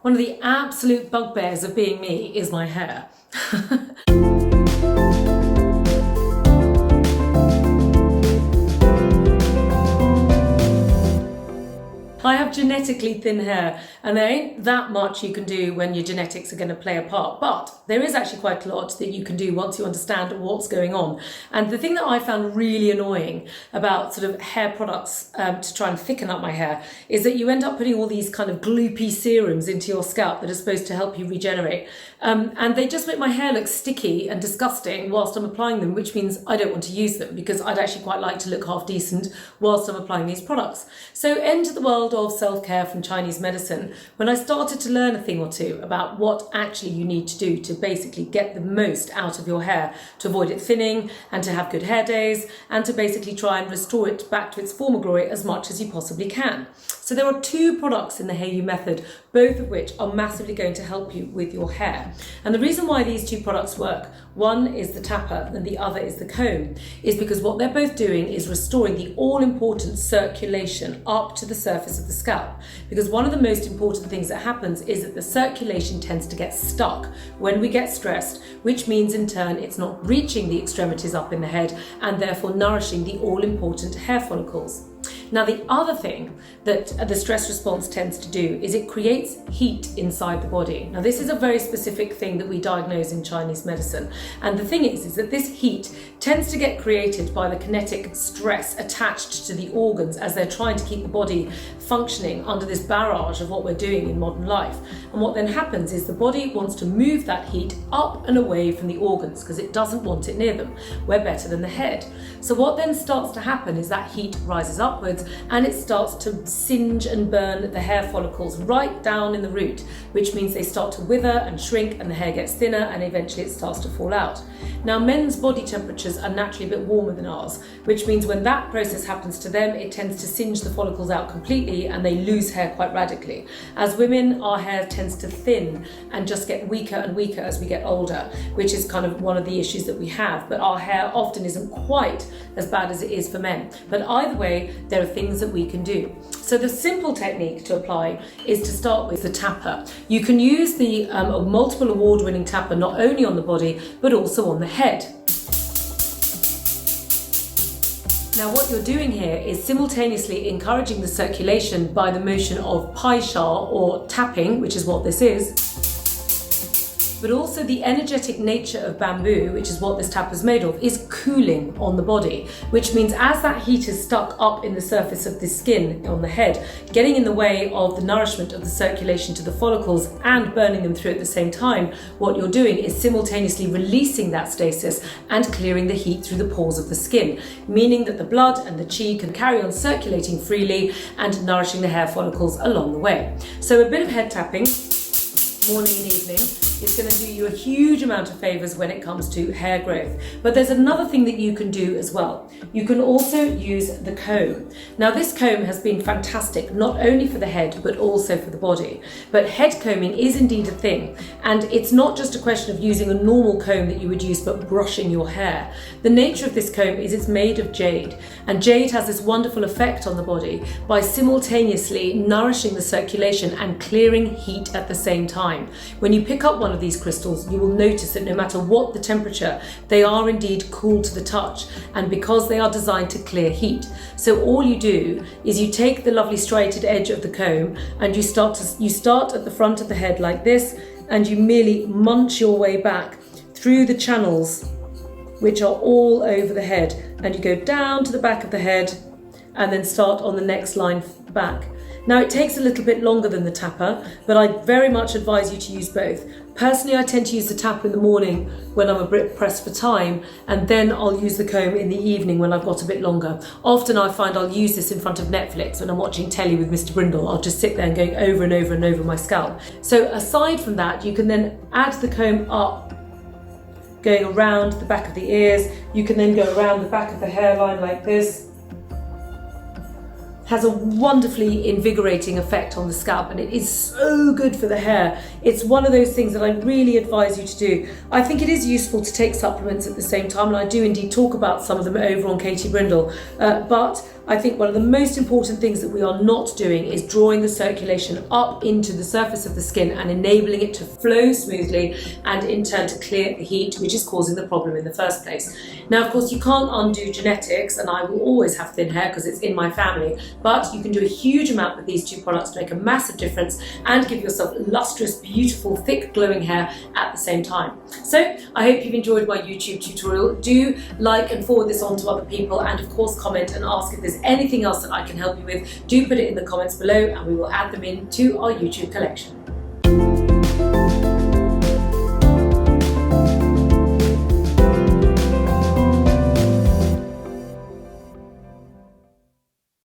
One of the absolute bugbears of being me is my hair. I have genetically thin hair, and there ain't that much you can do when your genetics are going to play a part, but there is actually quite a lot that you can do once you understand what's going on. And the thing that I found really annoying about sort of hair products to try and thicken up my hair is that you end up putting all these kind of gloopy serums into your scalp that are supposed to help you regenerate, and they just make my hair look sticky and disgusting whilst I'm applying them, which means I don't want to use them because I'd actually quite like to look half decent whilst I'm applying these products. So enter the world of self-care from Chinese medicine when I started to learn a thing or two about what actually you need to do to basically get the most out of your hair, to avoid it thinning and to have good hair days, and to basically try and restore it back to its former glory as much as you possibly can. So there are two products in the Hayo'u method, both of which are massively going to help you with your hair. And the reason why these two products work, one is the tapper and the other is the comb, is because what they're both doing is restoring the all-important circulation up to the surface of the scalp. Because one of the most important things that happens is that the circulation tends to get stuck when we get stressed, which means in turn it's not reaching the extremities up in the head and therefore nourishing the all-important hair follicles. Now, the other thing that the stress response tends to do is it creates heat inside the body. Now, this is a very specific thing that we diagnose in Chinese medicine. And the thing is that this heat tends to get created by the kinetic stress attached to the organs as they're trying to keep the body functioning under this barrage of what we're doing in modern life. And what then happens is the body wants to move that heat up and away from the organs because it doesn't want it near them. We're better than the head. So what then starts to happen is that heat rises upwards and it starts to singe and burn the hair follicles right down in the root, which means they start to wither and shrink and the hair gets thinner and eventually it starts to fall out. Now, men's body temperatures are naturally a bit warmer than ours, which means when that process happens to them, it tends to singe the follicles out completely and they lose hair quite radically. As women, our hair tends to thin and just get weaker and weaker as we get older, which is kind of one of the issues that we have, but our hair often isn't quite as bad as it is for men. But either way, there are things that we can do. So the simple technique to apply is to start with the tapper. You can use the multiple award-winning tapper not only on the body, but also on the head. Now, what you're doing here is simultaneously encouraging the circulation by the motion of pai sha, or tapping, which is what this is, but also the energetic nature of bamboo, which is what this tapper is made of, is cooling on the body, which means as that heat is stuck up in the surface of the skin on the head, getting in the way of the nourishment of the circulation to the follicles and burning them through at the same time, what you're doing is simultaneously releasing that stasis and clearing the heat through the pores of the skin, meaning that the blood and the qi can carry on circulating freely and nourishing the hair follicles along the way. So a bit of head tapping, morning and evening, is going to do you a huge amount of favours when it comes to hair growth. But there's another thing that you can do as well. You can also use the comb. Now, this comb has been fantastic, not only for the head, but also for the body. But head combing is indeed a thing. And it's not just a question of using a normal comb that you would use, but brushing your hair. The nature of this comb is it's made of jade. And jade has this wonderful effect on the body by simultaneously nourishing the circulation and clearing heat at the same time. When you pick up one of these crystals, you will notice that no matter what the temperature, they are indeed cool to the touch, and because they are designed to clear heat. So all you do is you take the lovely striated edge of the comb and you start at the front of the head like this, and you merely munch your way back through the channels which are all over the head, and you go down to the back of the head and then start on the next line back. Now, it takes a little bit longer than the tapper, but I very much advise you to use both. Personally, I tend to use the tapper in the morning when I'm a bit pressed for time, and then I'll use the comb in the evening when I've got a bit longer. Often I find I'll use this in front of Netflix when I'm watching telly with Mr. Brindle. I'll just sit there and going over and over and over my scalp. So aside from that, you can then add the comb up, going around the back of the ears. You can then go around the back of the hairline like this. Has a wonderfully invigorating effect on the scalp, and it is so good for the hair. It's one of those things that I really advise you to do. I think it is useful to take supplements at the same time, and I do indeed talk about some of them over on Katie Brindle, but I think one of the most important things that we are not doing is drawing the circulation up into the surface of the skin and enabling it to flow smoothly and in turn to clear the heat, which is causing the problem in the first place. Now, of course, you can't undo genetics, and I will always have thin hair because it's in my family, but you can do a huge amount with these two products to make a massive difference and give yourself lustrous, beautiful, thick, glowing hair at the same time. So I hope you've enjoyed my YouTube tutorial. Do like and forward this on to other people, and of course comment and ask if there's anything else that I can help you with. Do put it in the comments below and we will add them into our YouTube collection.